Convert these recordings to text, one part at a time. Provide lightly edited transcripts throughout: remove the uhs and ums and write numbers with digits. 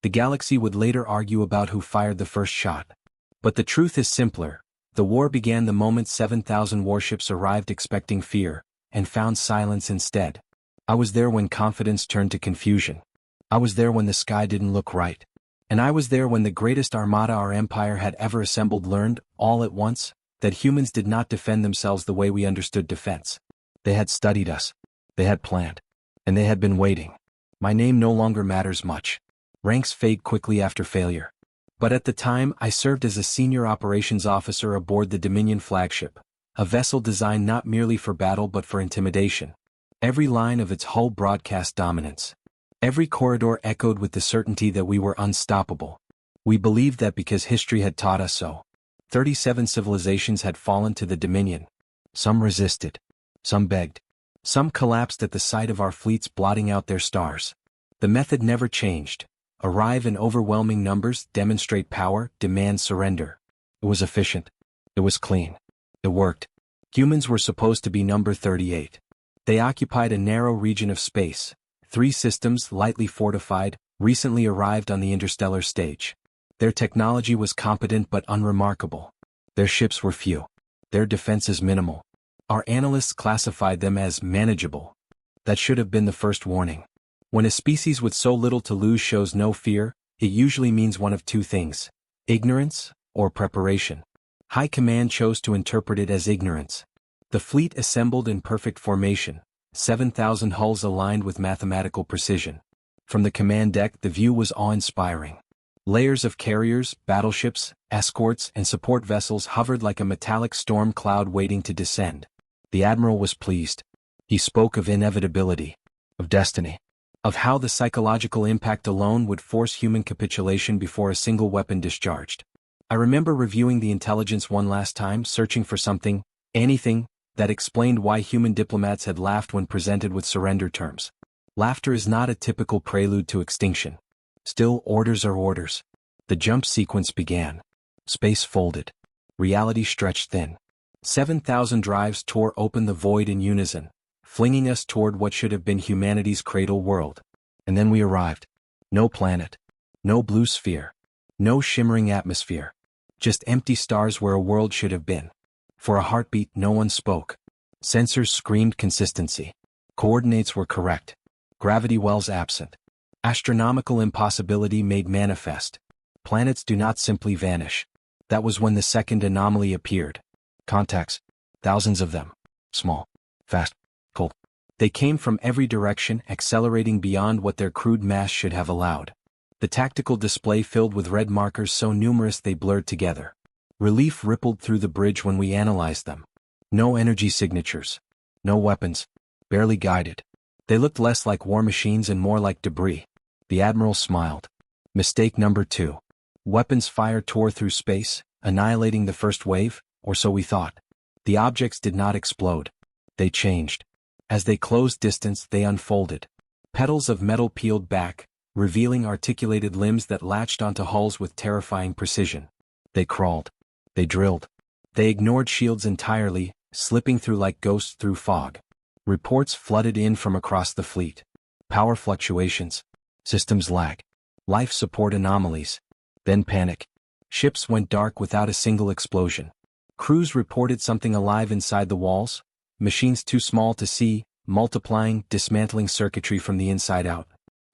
The galaxy would later argue about who fired the first shot. But the truth is simpler. The war began the moment 7,000 warships arrived expecting fear, and found silence instead. I was there when confidence turned to confusion. I was there when the sky didn't look right. And I was there when the greatest armada our empire had ever assembled learned, all at once, that humans did not defend themselves the way we understood defense. They had studied us. They had planned. And they had been waiting. My name no longer matters much. Ranks fade quickly after failure. But at the time, I served as a senior operations officer aboard the Dominion flagship, a vessel designed not merely for battle but for intimidation. Every line of its hull broadcast dominance. Every corridor echoed with the certainty that we were unstoppable. We believed that because history had taught us so. 37 civilizations had fallen to the Dominion. Some resisted. Some begged. Some collapsed at the sight of our fleets blotting out their stars. The method never changed. Arrive in overwhelming numbers, demonstrate power, demand surrender. It was efficient. It was clean. It worked. Humans were supposed to be number 38. They occupied a narrow region of space. 3 systems, lightly fortified, recently arrived on the interstellar stage. Their technology was competent but unremarkable. Their ships were few. Their defenses minimal. Our analysts classified them as manageable. That should have been the first warning. When a species with so little to lose shows no fear, it usually means one of two things: ignorance or preparation. High Command chose to interpret it as ignorance. The fleet assembled in perfect formation, 7,000 hulls aligned with mathematical precision. From the command deck, the view was awe-inspiring. Layers of carriers, battleships, escorts, and support vessels hovered like a metallic storm cloud waiting to descend. The admiral was pleased. He spoke of inevitability, of destiny, of how the psychological impact alone would force human capitulation before a single weapon discharged. I remember reviewing the intelligence one last time, searching for something, anything, that explained why human diplomats had laughed when presented with surrender terms. Laughter is not a typical prelude to extinction. Still, orders are orders. The jump sequence began. Space folded. Reality stretched thin. 7,000 drives tore open the void in unison, flinging us toward what should have been humanity's cradle world. And then we arrived. No planet. No blue sphere. No shimmering atmosphere. Just empty stars where a world should have been. For a heartbeat, no one spoke. Sensors screamed consistency. Coordinates were correct. Gravity wells absent. Astronomical impossibility made manifest. Planets do not simply vanish. That was when the second anomaly appeared. Contacts. Thousands of them. Small. Fast. Cold. They came from every direction, accelerating beyond what their crude mass should have allowed. The tactical display filled with red markers so numerous they blurred together. Relief rippled through the bridge when we analyzed them. No energy signatures. No weapons. Barely guided. They looked less like war machines and more like debris. The admiral smiled. Mistake number 2. Weapons fire tore through space, annihilating the first wave, or so we thought. The objects did not explode. They changed. As they closed distance, they unfolded. Petals of metal peeled back, revealing articulated limbs that latched onto hulls with terrifying precision. They crawled. They drilled. They ignored shields entirely, slipping through like ghosts through fog. Reports flooded in from across the fleet. Power fluctuations. Systems lag. Life support anomalies. Then panic. Ships went dark without a single explosion. Crews reported something alive inside the walls. Machines too small to see, multiplying, dismantling circuitry from the inside out.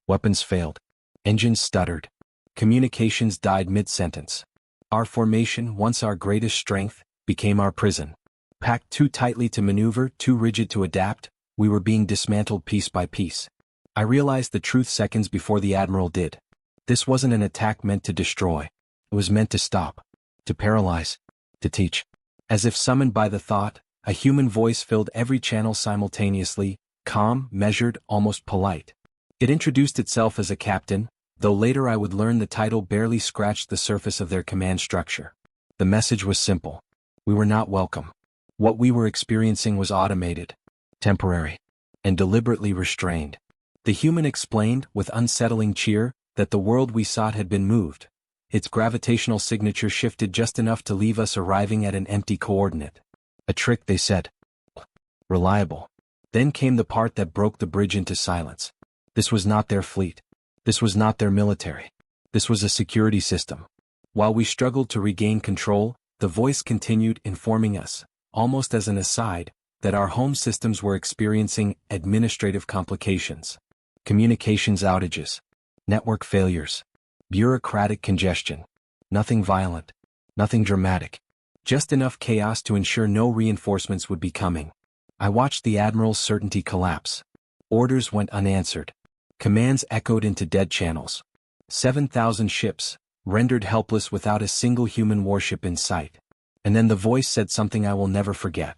Weapons failed. Engines stuttered. Communications died mid-sentence. Our formation, once our greatest strength, became our prison. Packed too tightly to maneuver, too rigid to adapt, we were being dismantled piece by piece. I realized the truth seconds before the admiral did. This wasn't an attack meant to destroy. It was meant to stop. To paralyze. To teach. As if summoned by the thought, a human voice filled every channel simultaneously, calm, measured, almost polite. It introduced itself as a captain, though later I would learn the title barely scratched the surface of their command structure. The message was simple. We were not welcome. What we were experiencing was automated, temporary, and deliberately restrained. The human explained, with unsettling cheer, that the world we sought had been moved. Its gravitational signature shifted just enough to leave us arriving at an empty coordinate. A trick, they said. Reliable. Then came the part that broke the bridge into silence. This was not their fleet. This was not their military. This was a security system. While we struggled to regain control, the voice continued informing us, almost as an aside, that our home systems were experiencing administrative complications, communications outages, network failures, bureaucratic congestion. Nothing violent, nothing dramatic, just enough chaos to ensure no reinforcements would be coming. I watched the Admiral's certainty collapse. Orders went unanswered. Commands echoed into dead channels. 7,000 ships, rendered helpless without a single human warship in sight. And then the voice said something I will never forget.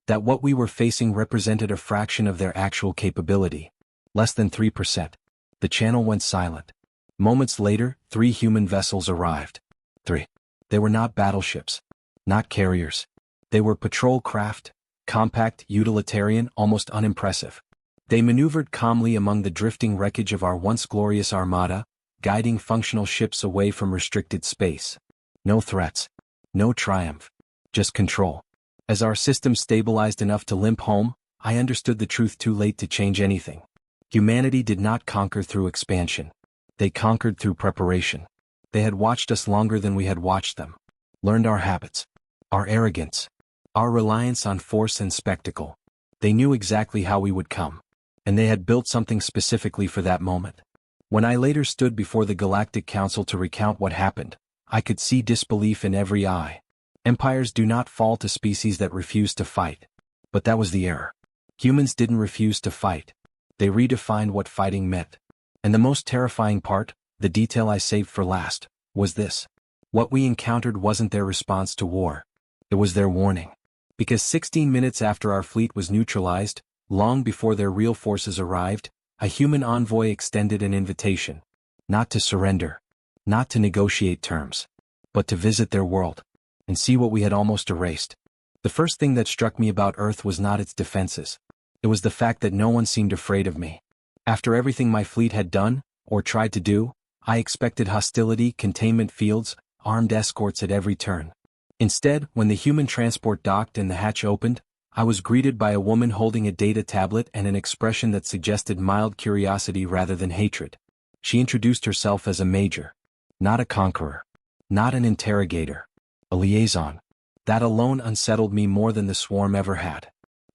That what we were facing represented a fraction of their actual capability. Less than 3%. The channel went silent. Moments later, 3 human vessels arrived. 3. They were not battleships. Not carriers. They were patrol craft, compact, utilitarian, almost unimpressive. They maneuvered calmly among the drifting wreckage of our once glorious armada, guiding functional ships away from restricted space. No threats. No triumph. Just control. As our system stabilized enough to limp home, I understood the truth too late to change anything. Humanity did not conquer through expansion. They conquered through preparation. They had watched us longer than we had watched them. Learned our habits. Our arrogance. Our reliance on force and spectacle. They knew exactly how we would come. And they had built something specifically for that moment. When I later stood before the Galactic Council to recount what happened, I could see disbelief in every eye. Empires do not fall to species that refuse to fight. But that was the error. Humans didn't refuse to fight. They redefined what fighting meant. And the most terrifying part, the detail I saved for last, was this. What we encountered wasn't their response to war. It was their warning. Because 16 minutes after our fleet was neutralized, long before their real forces arrived, a human envoy extended an invitation. Not to surrender. Not to negotiate terms. But to visit their world. And see what we had almost erased. The first thing that struck me about Earth was not its defenses. It was the fact that no one seemed afraid of me. After everything my fleet had done, or tried to do, I expected hostility, containment fields, armed escorts at every turn. Instead, when the human transport docked and the hatch opened, I was greeted by a woman holding a data tablet and an expression that suggested mild curiosity rather than hatred. She introduced herself as a major. Not a conqueror. Not an interrogator. A liaison. That alone unsettled me more than the swarm ever had.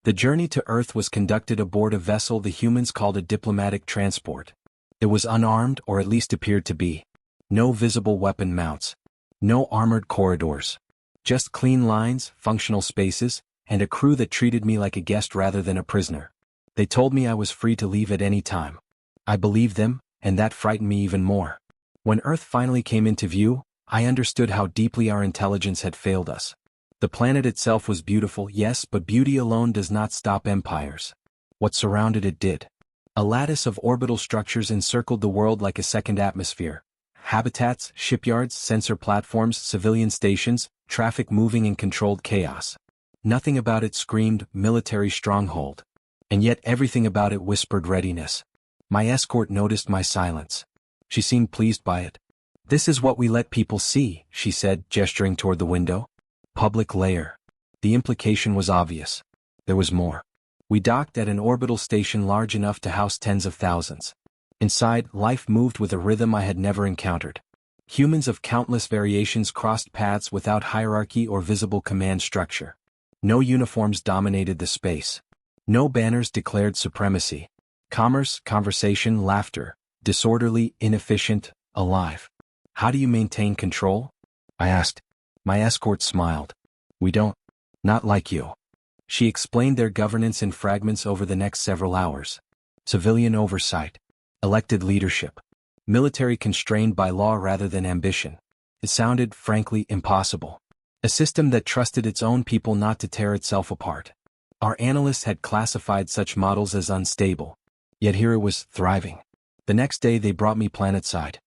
The journey to Earth was conducted aboard a vessel the humans called a diplomatic transport. It was unarmed, or at least appeared to be. No visible weapon mounts. No armored corridors. Just clean lines, functional spaces, and a crew that treated me like a guest rather than a prisoner. They told me I was free to leave at any time. I believed them, and that frightened me even more. When Earth finally came into view, I understood how deeply our intelligence had failed us. The planet itself was beautiful, yes, but beauty alone does not stop empires. What surrounded it did. A lattice of orbital structures encircled the world like a second atmosphere. Habitats, shipyards, sensor platforms, civilian stations, traffic moving in controlled chaos. Nothing about it screamed military stronghold. And yet everything about it whispered readiness. My escort noticed my silence. She seemed pleased by it. "This is what we let people see," she said, gesturing toward the window. Public layer. The implication was obvious. There was more. We docked at an orbital station large enough to house tens of thousands. Inside, life moved with a rhythm I had never encountered. Humans of countless variations crossed paths without hierarchy or visible command structure. No uniforms dominated the space. No banners declared supremacy. Commerce, conversation, laughter. Disorderly, inefficient, alive. "How do you maintain control?" I asked. My escort smiled. "We don't. Not like you." She explained their governance in fragments over the next several hours. Civilian oversight. Elected leadership. Military constrained by law rather than ambition. It sounded, frankly, impossible. A system that trusted its own people not to tear itself apart. Our analysts had classified such models as unstable. Yet here it was, thriving. The next day they brought me planetside.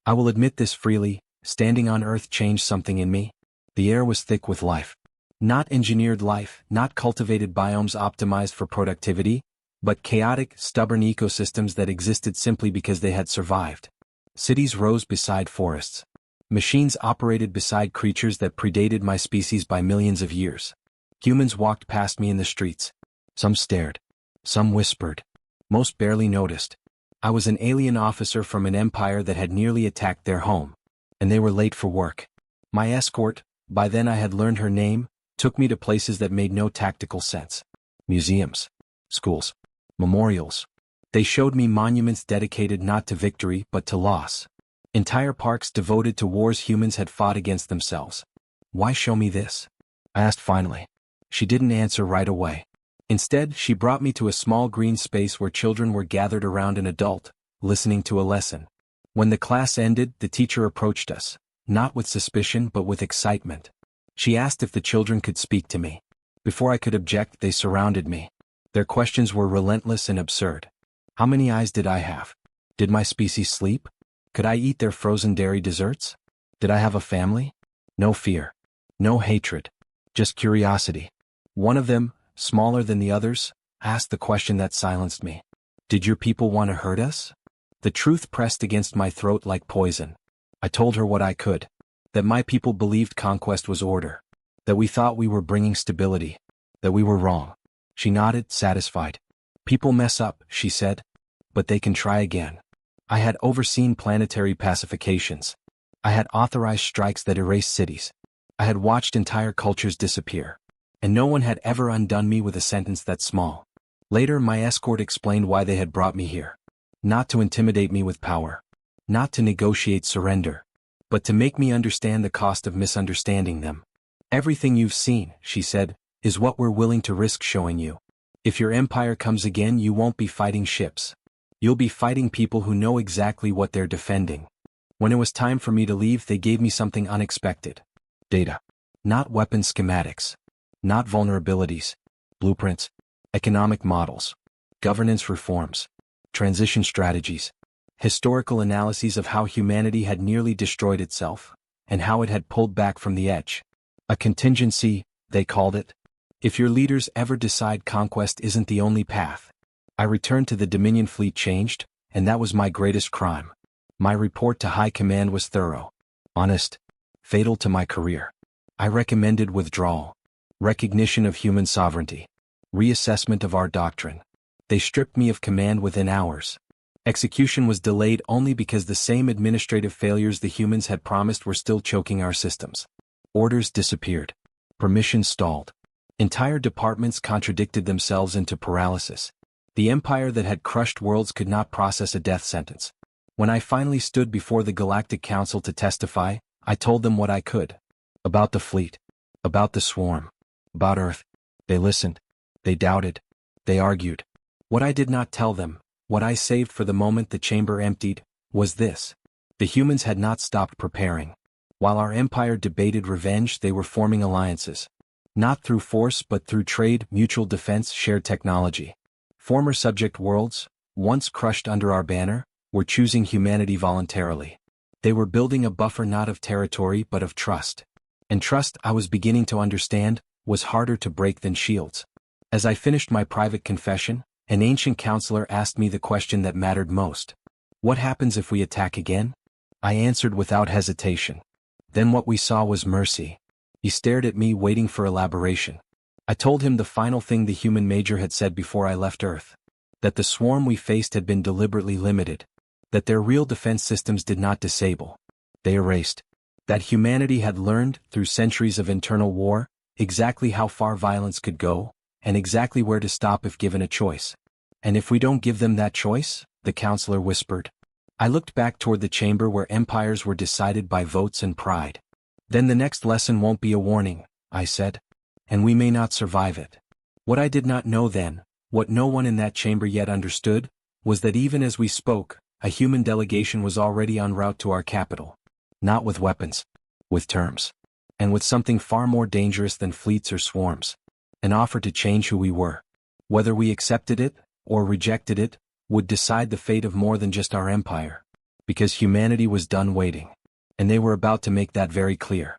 I will admit this freely, standing on Earth changed something in me. The air was thick with life. Not engineered life, not cultivated biomes optimized for productivity, but chaotic, stubborn ecosystems that existed simply because they had survived. Cities rose beside forests. Machines operated beside creatures that predated my species by millions of years. Humans walked past me in the streets. Some stared. Some whispered. Most barely noticed. I was an alien officer from an empire that had nearly attacked their home. And they were late for work. My escort, by then I had learned her name, took me to places that made no tactical sense. Museums. Schools. Memorials. They showed me monuments dedicated not to victory but to loss. Entire parks devoted to wars humans had fought against themselves. Why show me this? I asked finally. She didn't answer right away. Instead, she brought me to a small green space where children were gathered around an adult, listening to a lesson. When the class ended, the teacher approached us, not with suspicion but with excitement. She asked if the children could speak to me. Before I could object, they surrounded me. Their questions were relentless and absurd. How many eyes did I have? Did my species sleep? Could I eat their frozen dairy desserts? Did I have a family? No fear. No hatred. Just curiosity. One of them, smaller than the others, asked the question that silenced me. Did your people want to hurt us? The truth pressed against my throat like poison. I told her what I could. That my people believed conquest was order. That we thought we were bringing stability. That we were wrong. She nodded, satisfied. People mess up, she said. But they can try again. I had overseen planetary pacifications. I had authorized strikes that erased cities. I had watched entire cultures disappear. And no one had ever undone me with a sentence that small. Later, my escort explained why they had brought me here. Not to intimidate me with power. Not to negotiate surrender. But to make me understand the cost of misunderstanding them. Everything you've seen, she said, is what we're willing to risk showing you. If your empire comes again, you won't be fighting ships. You'll be fighting people who know exactly what they're defending. When it was time for me to leave, they gave me something unexpected. Data. Not weapon schematics. Not vulnerabilities. Blueprints. Economic models. Governance reforms. Transition strategies. Historical analyses of how humanity had nearly destroyed itself, and how it had pulled back from the edge. A contingency, they called it. If your leaders ever decide conquest isn't the only path. I returned to the Dominion fleet changed, and that was my greatest crime. My report to High Command was thorough, honest, fatal to my career. I recommended withdrawal, recognition of human sovereignty, reassessment of our doctrine. They stripped me of command within hours. Execution was delayed only because the same administrative failures the humans had promised were still choking our systems. Orders disappeared. Permissions stalled. Entire departments contradicted themselves into paralysis. The empire that had crushed worlds could not process a death sentence. When I finally stood before the Galactic Council to testify, I told them what I could. About the fleet. About the swarm. About Earth. They listened. They doubted. They argued. What I did not tell them, what I saved for the moment the chamber emptied, was this. The humans had not stopped preparing. While our empire debated revenge, they were forming alliances. Not through force but through trade, mutual defense, shared technology. Former subject worlds, once crushed under our banner, were choosing humanity voluntarily. They were building a buffer not of territory but of trust. And trust, I was beginning to understand, was harder to break than shields. As I finished my private confession, an ancient counselor asked me the question that mattered most. What happens if we attack again? I answered without hesitation. Then what we saw was mercy. He stared at me, waiting for elaboration. I told him the final thing the human major had said before I left Earth. That the swarm we faced had been deliberately limited. That their real defense systems did not disable. They erased. That humanity had learned, through centuries of internal war, exactly how far violence could go, and exactly where to stop if given a choice. And if we don't give them that choice, the counselor whispered. I looked back toward the chamber where empires were decided by votes and pride. Then the next lesson won't be a warning, I said. And we may not survive it. What I did not know then, what no one in that chamber yet understood, was that even as we spoke, a human delegation was already en route to our capital. Not with weapons. With terms. And with something far more dangerous than fleets or swarms. An offer to change who we were. Whether we accepted it, or rejected it, would decide the fate of more than just our empire. Because humanity was done waiting. And they were about to make that very clear.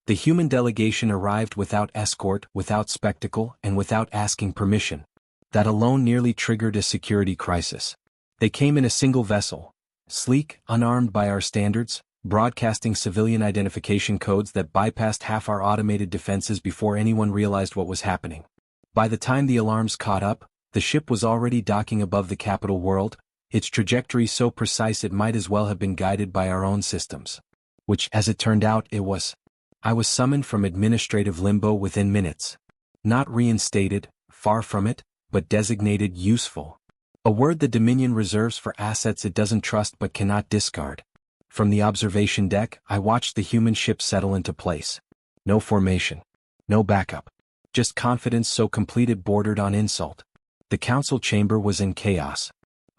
The human delegation arrived without escort, without spectacle, and without asking permission. That alone nearly triggered a security crisis. They came in a single vessel, sleek, unarmed by our standards, broadcasting civilian identification codes that bypassed half our automated defenses before anyone realized what was happening. By the time the alarms caught up, the ship was already docking above the capital world, its trajectory so precise it might as well have been guided by our own systems. Which, as it turned out, it was. I was summoned from administrative limbo within minutes. Not reinstated, far from it, but designated useful. A word the Dominion reserves for assets it doesn't trust but cannot discard. From the observation deck, I watched the human ship settle into place. No formation. No backup. Just confidence so complete it bordered on insult. The council chamber was in chaos.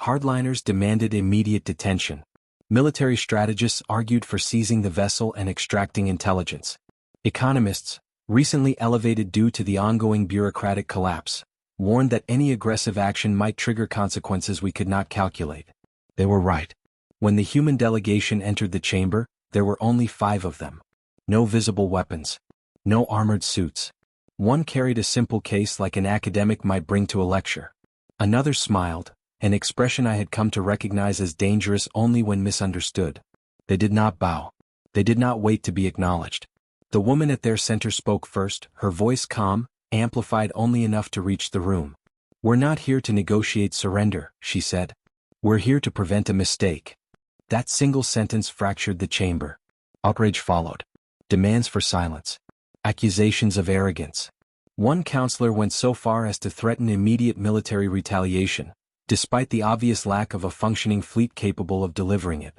Hardliners demanded immediate detention. Military strategists argued for seizing the vessel and extracting intelligence. Economists, recently elevated due to the ongoing bureaucratic collapse, warned that any aggressive action might trigger consequences we could not calculate. They were right. When the human delegation entered the chamber, there were only 5 of them. No visible weapons. No armored suits. One carried a simple case like an academic might bring to a lecture. Another smiled, an expression I had come to recognize as dangerous only when misunderstood. They did not bow. They did not wait to be acknowledged. The woman at their center spoke first, her voice calm, amplified only enough to reach the room. "We're not here to negotiate surrender," she said. "We're here to prevent a mistake." That single sentence fractured the chamber. Outrage followed. Demands for silence. Accusations of arrogance. One counselor went so far as to threaten immediate military retaliation, despite the obvious lack of a functioning fleet capable of delivering it.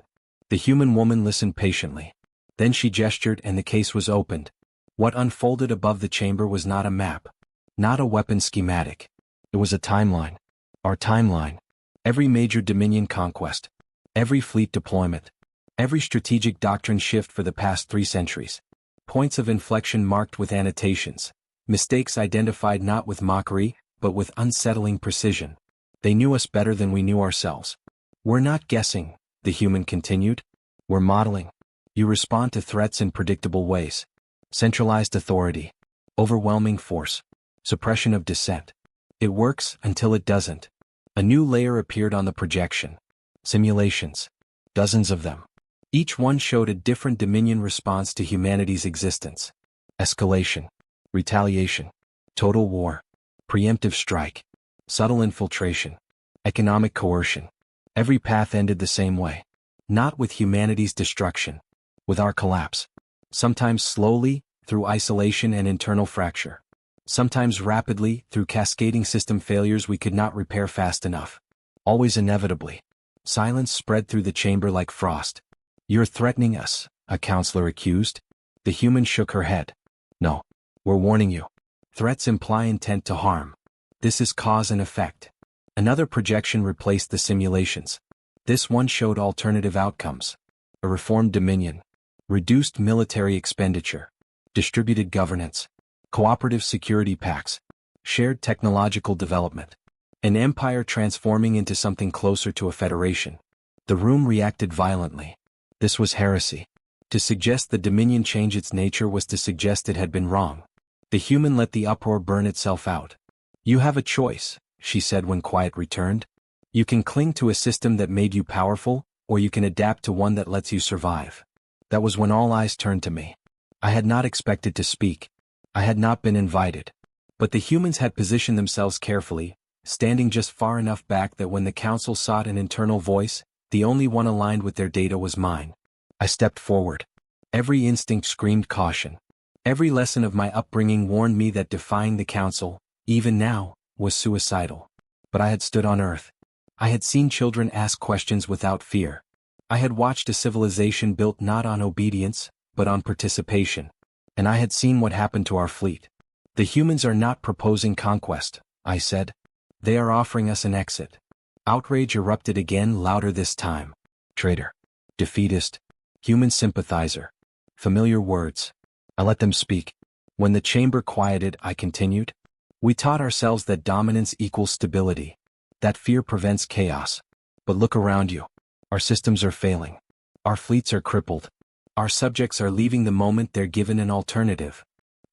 The human woman listened patiently. Then she gestured and the case was opened. What unfolded above the chamber was not a map. Not a weapon schematic. It was a timeline. Our timeline. Every major Dominion conquest. Every fleet deployment. Every strategic doctrine shift for the past 3 centuries. Points of inflection marked with annotations. Mistakes identified not with mockery, but with unsettling precision. They knew us better than we knew ourselves. "We're not guessing," the human continued. "We're modeling. You respond to threats in predictable ways. Centralized authority. Overwhelming force. Suppression of dissent. It works until it doesn't." A new layer appeared on the projection. Simulations. Dozens of them. Each one showed a different Dominion response to humanity's existence. Escalation. Retaliation. Total war. Preemptive strike. Subtle infiltration. Economic coercion. Every path ended the same way. Not with humanity's destruction. With our collapse. Sometimes slowly, through isolation and internal fracture. Sometimes rapidly, through cascading system failures we could not repair fast enough. Always inevitably. Silence spread through the chamber like frost. "You're threatening us," a counselor accused. The human shook her head. "No. We're warning you. Threats imply intent to harm. This is cause and effect." Another projection replaced the simulations. This one showed alternative outcomes. A reformed Dominion. Reduced military expenditure. Distributed governance. Cooperative security pacts. Shared technological development. An empire transforming into something closer to a federation. The room reacted violently. This was heresy. To suggest the Dominion change its nature was to suggest it had been wrong. The human let the uproar burn itself out. "You have a choice," she said when quiet returned. "You can cling to a system that made you powerful, or you can adapt to one that lets you survive." That was when all eyes turned to me. I had not expected to speak. I had not been invited. But the humans had positioned themselves carefully, standing just far enough back that when the council sought an internal voice, the only one aligned with their data was mine. I stepped forward. Every instinct screamed caution. Every lesson of my upbringing warned me that defying the council, even now, was suicidal. But I had stood on Earth. I had seen children ask questions without fear. I had watched a civilization built not on obedience, but on participation. And I had seen what happened to our fleet. "The humans are not proposing conquest," I said. "They are offering us an exit." Outrage erupted again, louder this time. Traitor. Defeatist. Human sympathizer. Familiar words. I let them speak. When the chamber quieted, I continued. "We taught ourselves that dominance equals stability. That fear prevents chaos. But look around you. Our systems are failing. Our fleets are crippled. Our subjects are leaving the moment they're given an alternative."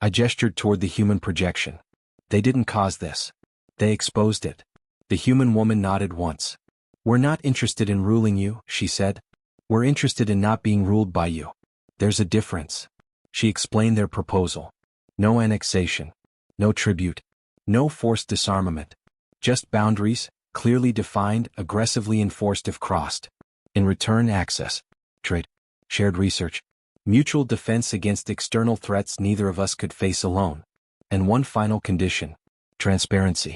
I gestured toward the human projection. "They didn't cause this. They exposed it." The human woman nodded once. "We're not interested in ruling you," she said. "We're interested in not being ruled by you. There's a difference." She explained their proposal. No annexation. No tribute. No forced disarmament. Just boundaries, clearly defined, aggressively enforced if crossed. In return, access, trade, shared research, mutual defense against external threats neither of us could face alone. And one final condition: transparency.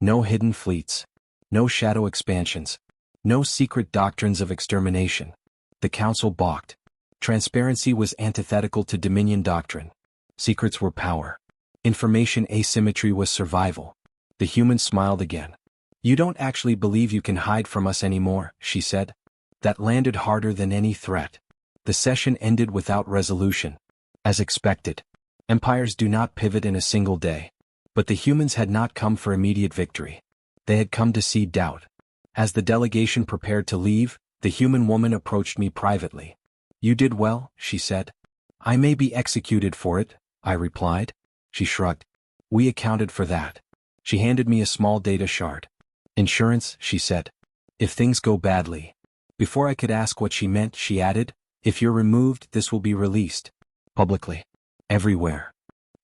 No hidden fleets. No shadow expansions. No secret doctrines of extermination. The Council balked. Transparency was antithetical to Dominion doctrine. Secrets were power. Information asymmetry was survival. The human smiled again. "You don't actually believe you can hide from us anymore," she said. That landed harder than any threat. The session ended without resolution. As expected. Empires do not pivot in a single day. But the humans had not come for immediate victory. They had come to seed doubt. As the delegation prepared to leave, the human woman approached me privately. "You did well," she said. "I may be executed for it," I replied. She shrugged. "We accounted for that." She handed me a small data shard. "Insurance," she said. "If things go badly." Before I could ask what she meant, she added, "If you're removed, this will be released. Publicly. Everywhere."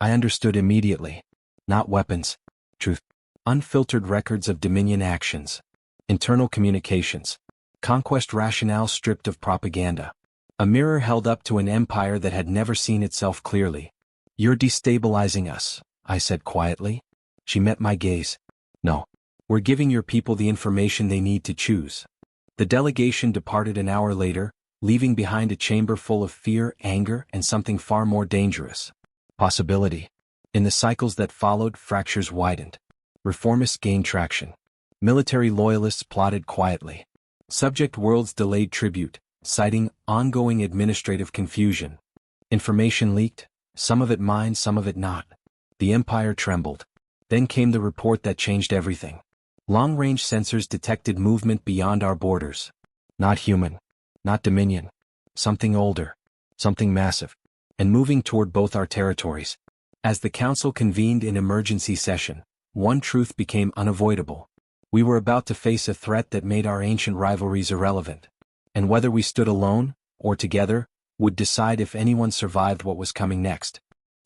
I understood immediately. Not weapons. Truth. Unfiltered records of Dominion actions. Internal communications. Conquest rationale stripped of propaganda. A mirror held up to an empire that had never seen itself clearly. "You're destabilizing us," I said quietly. She met my gaze. "No. We're giving your people the information they need to choose." The delegation departed an hour later, leaving behind a chamber full of fear, anger, and something far more dangerous. Possibility. In the cycles that followed, fractures widened. Reformists gained traction. Military loyalists plotted quietly. Subject worlds delayed tribute, citing ongoing administrative confusion. Information leaked, some of it mine, some of it not. The empire trembled. Then came the report that changed everything. Long-range sensors detected movement beyond our borders. Not human. Not Dominion. Something older. Something massive. And moving toward both our territories. As the Council convened in emergency session, one truth became unavoidable. We were about to face a threat that made our ancient rivalries irrelevant. And whether we stood alone, or together, would decide if anyone survived what was coming next.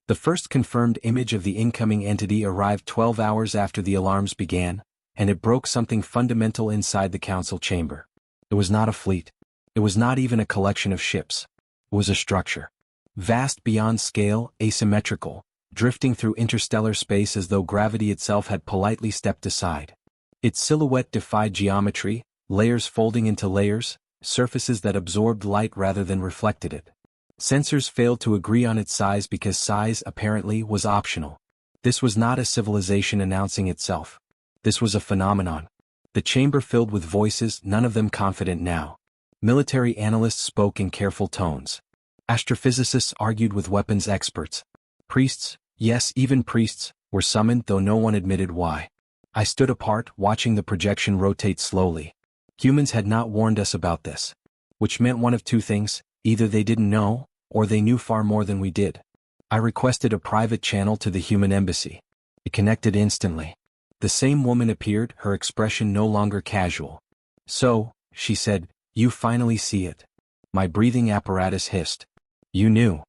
The first confirmed image of the incoming entity arrived 12 hours after the alarms began, and it broke something fundamental inside the Council chamber. It was not a fleet. It was not even a collection of ships. It was a structure. Vast beyond scale, asymmetrical, drifting through interstellar space as though gravity itself had politely stepped aside. Its silhouette defied geometry, layers folding into layers, surfaces that absorbed light rather than reflected it. Sensors failed to agree on its size because size, apparently, was optional. This was not a civilization announcing itself. This was a phenomenon. The chamber filled with voices, none of them confident now. Military analysts spoke in careful tones. Astrophysicists argued with weapons experts. Priests, yes, even priests, were summoned, though no one admitted why. I stood apart, watching the projection rotate slowly. Humans had not warned us about this. Which meant one of two things: either they didn't know, or they knew far more than we did. I requested a private channel to the human embassy. It connected instantly. The same woman appeared, her expression no longer casual. "So," she said, "you finally see it." My breathing apparatus hissed. "You knew?"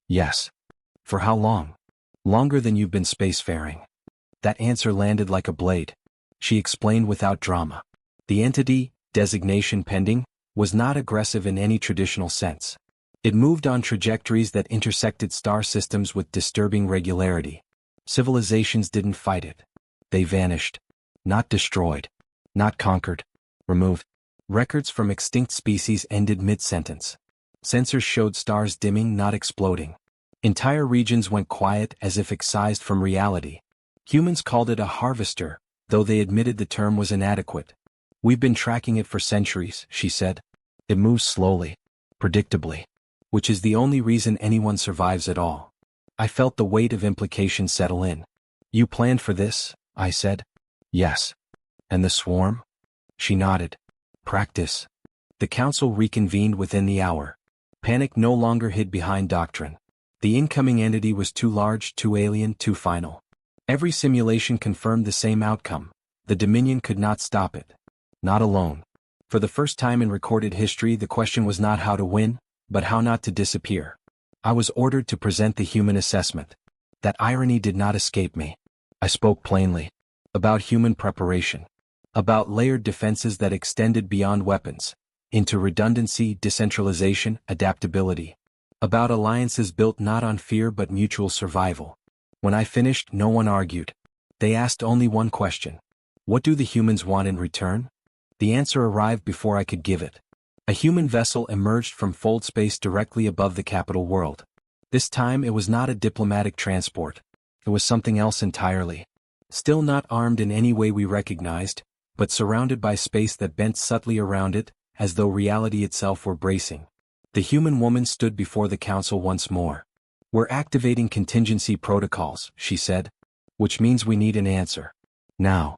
"Yes." "For how long?" "Longer than you've been spacefaring." That answer landed like a blade. She explained without drama. The entity, designation pending, was not aggressive in any traditional sense. It moved on trajectories that intersected star systems with disturbing regularity. Civilizations didn't fight it. They vanished. Not destroyed. Not conquered. Removed. Records from extinct species ended mid-sentence. Sensors showed stars dimming, not exploding. Entire regions went quiet as if excised from reality. Humans called it a harvester, though they admitted the term was inadequate. "We've been tracking it for centuries," she said. "It moves slowly. Predictably. Which is the only reason anyone survives at all." I felt the weight of implication settle in. "You planned for this?" I said. "Yes." "And the swarm?" She nodded. "Practice." The Council reconvened within the hour. Panic no longer hid behind doctrine. The incoming entity was too large, too alien, too final. Every simulation confirmed the same outcome. The Dominion could not stop it. Not alone. For the first time in recorded history, the question was not how to win, but how not to disappear. I was ordered to present the human assessment. That irony did not escape me. I spoke plainly. About human preparation. About layered defenses that extended beyond weapons, into redundancy, decentralization, adaptability. About alliances built not on fear but mutual survival. When I finished, no one argued. They asked only one question. What do the humans want in return? The answer arrived before I could give it. A human vessel emerged from fold space directly above the capital world. This time it was not a diplomatic transport. It was something else entirely. Still not armed in any way we recognized, but surrounded by space that bent subtly around it, as though reality itself were bracing. The human woman stood before the council once more. We're activating contingency protocols, she said. Which means we need an answer. Now.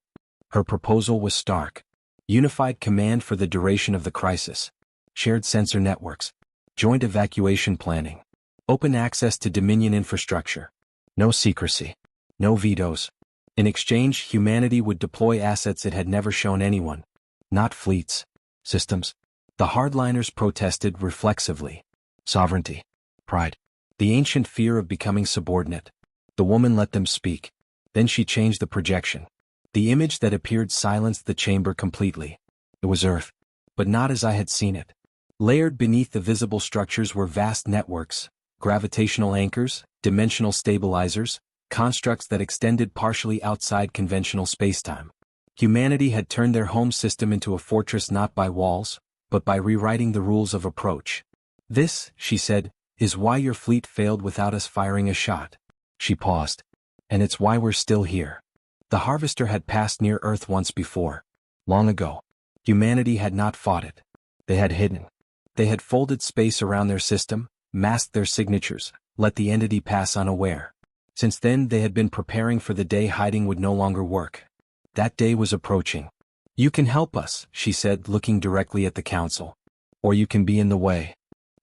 Her proposal was stark. Unified command for the duration of the crisis. Shared sensor networks. Joint evacuation planning. Open access to Dominion infrastructure. No secrecy. No vetoes. In exchange, humanity would deploy assets it had never shown anyone. Not fleets. Systems. The hardliners protested reflexively. Sovereignty. Pride. The ancient fear of becoming subordinate. The woman let them speak. Then she changed the projection. The image that appeared silenced the chamber completely. It was Earth. But not as I had seen it. Layered beneath the visible structures were vast networks, gravitational anchors, dimensional stabilizers, constructs that extended partially outside conventional spacetime. Humanity had turned their home system into a fortress not by walls, but by rewriting the rules of approach. This, she said, is why your fleet failed without us firing a shot. She paused. And it's why we're still here. The Harvester had passed near Earth once before. Long ago. Humanity had not fought it. They had hidden. They had folded space around their system, masked their signatures, let the entity pass unaware. Since then they had been preparing for the day hiding would no longer work. That day was approaching. You can help us, she said, looking directly at the council. Or you can be in the way.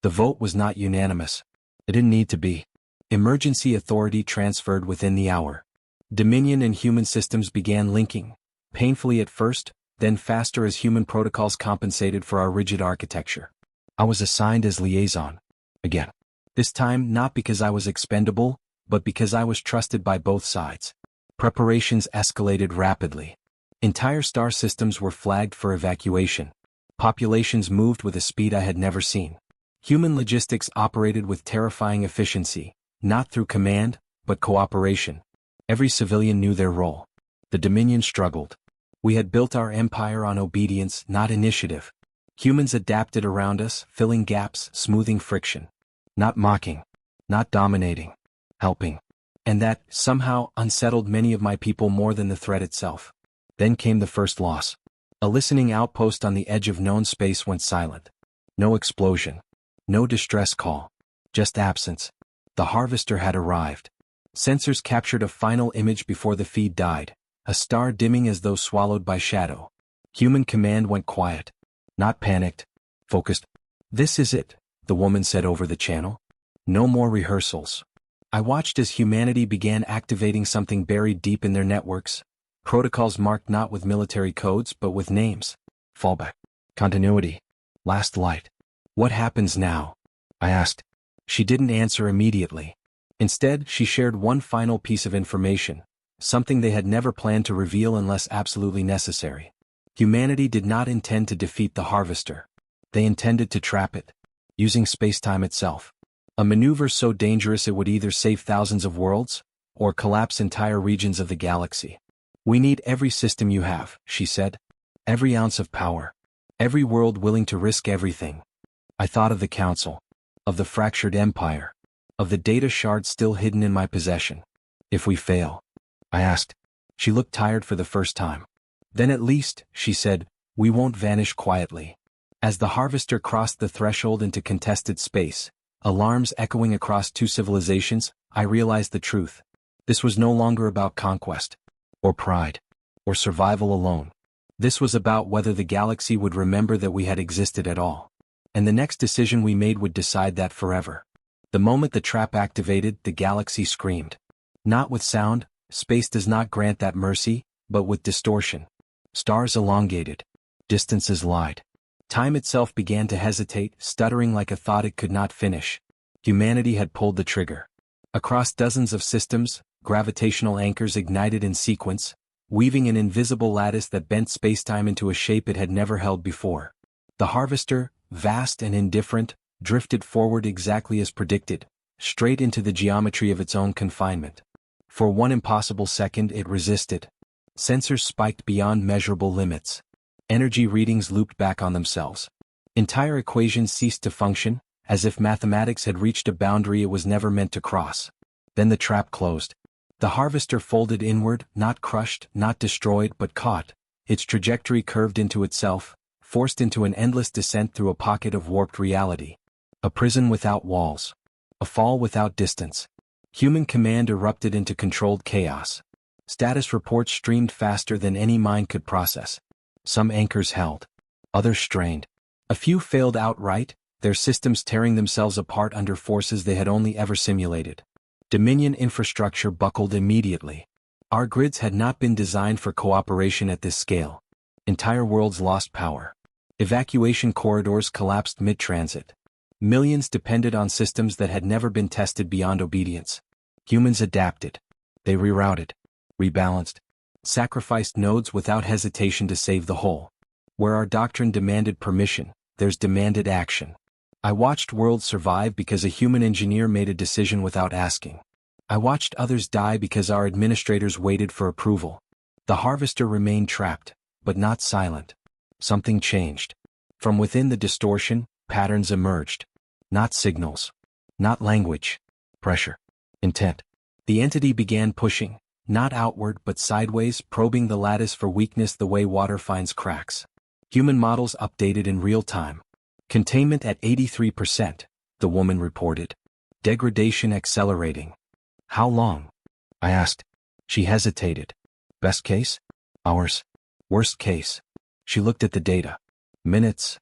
The vote was not unanimous. It didn't need to be. Emergency authority transferred within the hour. Dominion and human systems began linking, painfully at first, then faster as human protocols compensated for our rigid architecture. I was assigned as liaison. Again. This time not because I was expendable, but because I was trusted by both sides. Preparations escalated rapidly. Entire star systems were flagged for evacuation. Populations moved with a speed I had never seen. Human logistics operated with terrifying efficiency, not through command, but cooperation. Every civilian knew their role. The Dominion struggled. We had built our empire on obedience, not initiative. Humans adapted around us, filling gaps, smoothing friction. Not mocking. Not dominating. Helping. And that, somehow, unsettled many of my people more than the threat itself. Then came the first loss. A listening outpost on the edge of known space went silent. No explosion. No distress call. Just absence. The Harvester had arrived. Sensors captured a final image before the feed died, a star dimming as though swallowed by shadow. Human command went quiet. Not panicked. Focused. This is it, the woman said over the channel. No more rehearsals. I watched as humanity began activating something buried deep in their networks. Protocols marked not with military codes but with names. Fallback. Continuity. Last light. What happens now? I asked. She didn't answer immediately. Instead, she shared one final piece of information, something they had never planned to reveal unless absolutely necessary. Humanity did not intend to defeat the Harvester. They intended to trap it, using spacetime itself. A maneuver so dangerous it would either save thousands of worlds, or collapse entire regions of the galaxy. We need every system you have, she said. Every ounce of power. Every world willing to risk everything. I thought of the Council. Of the fractured empire. Of the data shards still hidden in my possession. If we fail? I asked. She looked tired for the first time. Then at least, she said, we won't vanish quietly. As the Harvester crossed the threshold into contested space, alarms echoing across two civilizations, I realized the truth. This was no longer about conquest, or pride, or survival alone. This was about whether the galaxy would remember that we had existed at all. And the next decision we made would decide that forever. The moment the trap activated, the galaxy screamed. Not with sound, space does not grant that mercy, but with distortion. Stars elongated. Distances lied. Time itself began to hesitate, stuttering like a thought it could not finish. Humanity had pulled the trigger. Across dozens of systems, gravitational anchors ignited in sequence, weaving an invisible lattice that bent spacetime into a shape it had never held before. The harvester, vast and indifferent, drifted forward exactly as predicted, straight into the geometry of its own confinement. For one impossible second it resisted. Sensors spiked beyond measurable limits. Energy readings looped back on themselves. Entire equations ceased to function, as if mathematics had reached a boundary it was never meant to cross. Then the trap closed. The harvester folded inward, not crushed, not destroyed, but caught. Its trajectory curved into itself, forced into an endless descent through a pocket of warped reality. A prison without walls. A fall without distance. Human command erupted into controlled chaos. Status reports streamed faster than any mind could process. Some anchors held. Others strained. A few failed outright, their systems tearing themselves apart under forces they had only ever simulated. Dominion infrastructure buckled immediately. Our grids had not been designed for cooperation at this scale. Entire worlds lost power. Evacuation corridors collapsed mid-transit. Millions depended on systems that had never been tested beyond obedience. Humans adapted. They rerouted, rebalanced, sacrificed nodes without hesitation to save the whole. Where our doctrine demanded permission, there's demanded action. I watched worlds survive because a human engineer made a decision without asking. I watched others die because our administrators waited for approval. The harvester remained trapped, but not silent. Something changed. From within the distortion, patterns emerged. Not signals. Not language. Pressure. Intent. The entity began pushing, not outward but sideways, probing the lattice for weakness the way water finds cracks. Human models updated in real time. Containment at 83%, the woman reported. Degradation accelerating. How long? I asked. She hesitated. Best case? Hours. Worst case. She looked at the data. Minutes.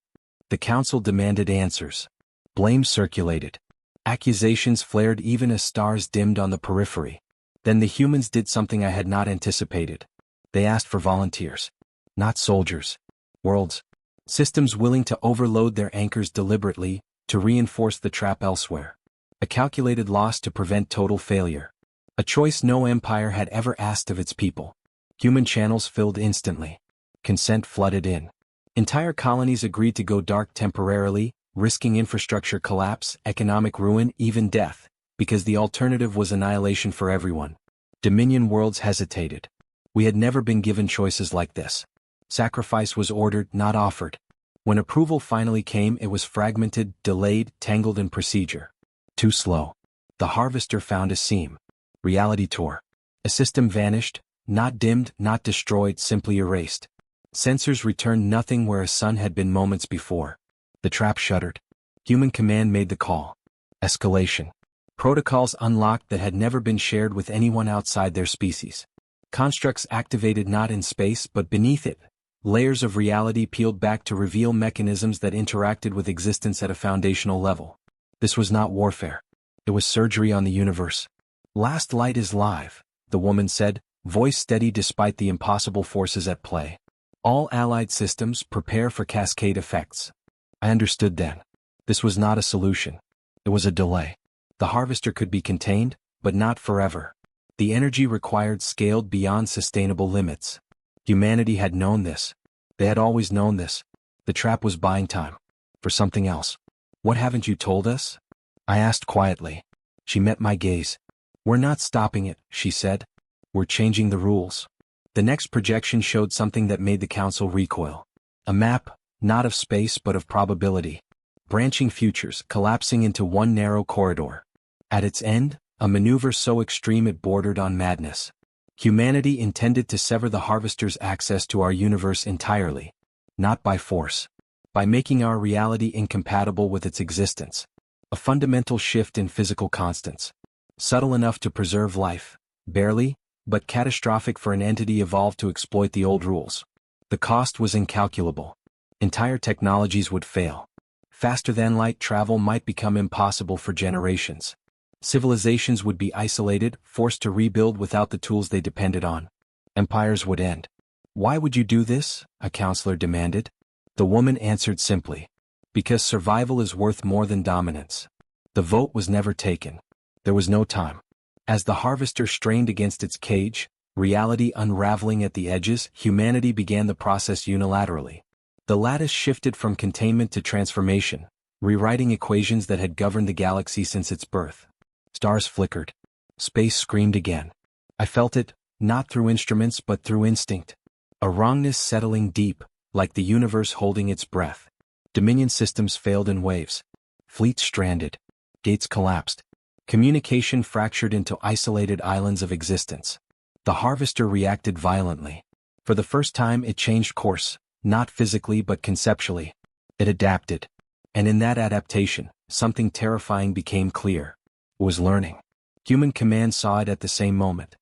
The council demanded answers. Blame circulated. Accusations flared even as stars dimmed on the periphery. Then the humans did something I had not anticipated. They asked for volunteers. Not soldiers. Worlds. Systems willing to overload their anchors deliberately, to reinforce the trap elsewhere. A calculated loss to prevent total failure. A choice no empire had ever asked of its people. Human channels filled instantly. Consent flooded in. Entire colonies agreed to go dark temporarily, risking infrastructure collapse, economic ruin, even death, because the alternative was annihilation for everyone. Dominion worlds hesitated. We had never been given choices like this. Sacrifice was ordered, not offered. When approval finally came, it was fragmented, delayed, tangled in procedure. Too slow. The harvester found a seam. Reality tore. A system vanished, not dimmed, not destroyed, simply erased. Sensors returned nothing where a sun had been moments before. The trap shuddered. Human command made the call. Escalation. Protocols unlocked that had never been shared with anyone outside their species. Constructs activated not in space but beneath it. Layers of reality peeled back to reveal mechanisms that interacted with existence at a foundational level. This was not warfare. It was surgery on the universe. Last light is live, the woman said, voice steady despite the impossible forces at play. All allied systems prepare for cascade effects. I understood then. This was not a solution. It was a delay. The harvester could be contained, but not forever. The energy required scaled beyond sustainable limits. Humanity had known this. They had always known this. The trap was buying time. For something else. What haven't you told us? I asked quietly. She met my gaze. We're not stopping it, she said. We're changing the rules. The next projection showed something that made the council recoil. A map, not of space but of probability. Branching futures collapsing into one narrow corridor. At its end, a maneuver so extreme it bordered on madness. Humanity intended to sever the harvester's access to our universe entirely. Not by force. By making our reality incompatible with its existence. A fundamental shift in physical constants. Subtle enough to preserve life, barely, but catastrophic for an entity evolved to exploit the old rules. The cost was incalculable. Entire technologies would fail. Faster-than-light travel might become impossible for generations. Civilizations would be isolated, forced to rebuild without the tools they depended on. Empires would end. Why would you do this? A counselor demanded. The woman answered simply. Because survival is worth more than dominance. The vote was never taken. There was no time. As the harvester strained against its cage, reality unraveling at the edges, humanity began the process unilaterally. The lattice shifted from containment to transformation, rewriting equations that had governed the galaxy since its birth. Stars flickered. Space screamed again. I felt it, not through instruments but through instinct. A wrongness settling deep, like the universe holding its breath. Dominion systems failed in waves. Fleets stranded. Gates collapsed. Communication fractured into isolated islands of existence. The Harvester reacted violently. For the first time it changed course, not physically but conceptually. It adapted. And in that adaptation, something terrifying became clear. It was learning. Human command saw it at the same moment.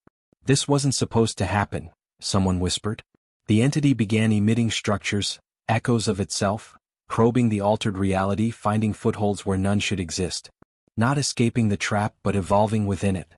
This wasn't supposed to happen, someone whispered. The entity began emitting structures, echoes of itself, probing the altered reality, finding footholds where none should exist. Not escaping the trap but evolving within it.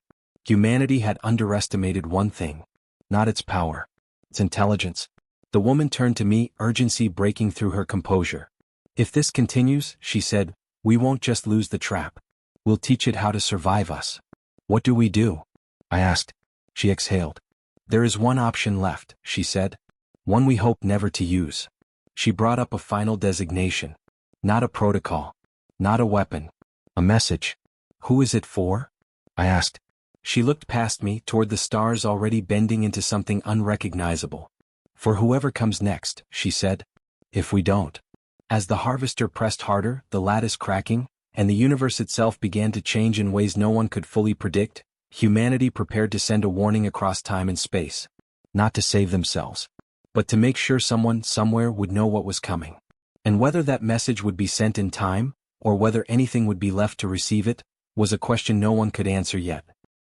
Humanity had underestimated one thing. Not its power. Its intelligence. The woman turned to me, urgency breaking through her composure. If this continues, she said, we won't just lose the trap. We'll teach it how to survive us. What do we do? I asked. She exhaled. There is one option left, she said. One we hope never to use. She brought up a final designation. Not a protocol. Not a weapon. A message. Who is it for? I asked. She looked past me toward the stars already bending into something unrecognizable. For whoever comes next, she said. If we don't. As the Harvester pressed harder, the lattice cracking, and the universe itself began to change in ways no one could fully predict, humanity prepared to send a warning across time and space. Not to save themselves, but to make sure someone, somewhere would know what was coming. And whether that message would be sent in time, or whether anything would be left to receive it, was a question no one could answer yet.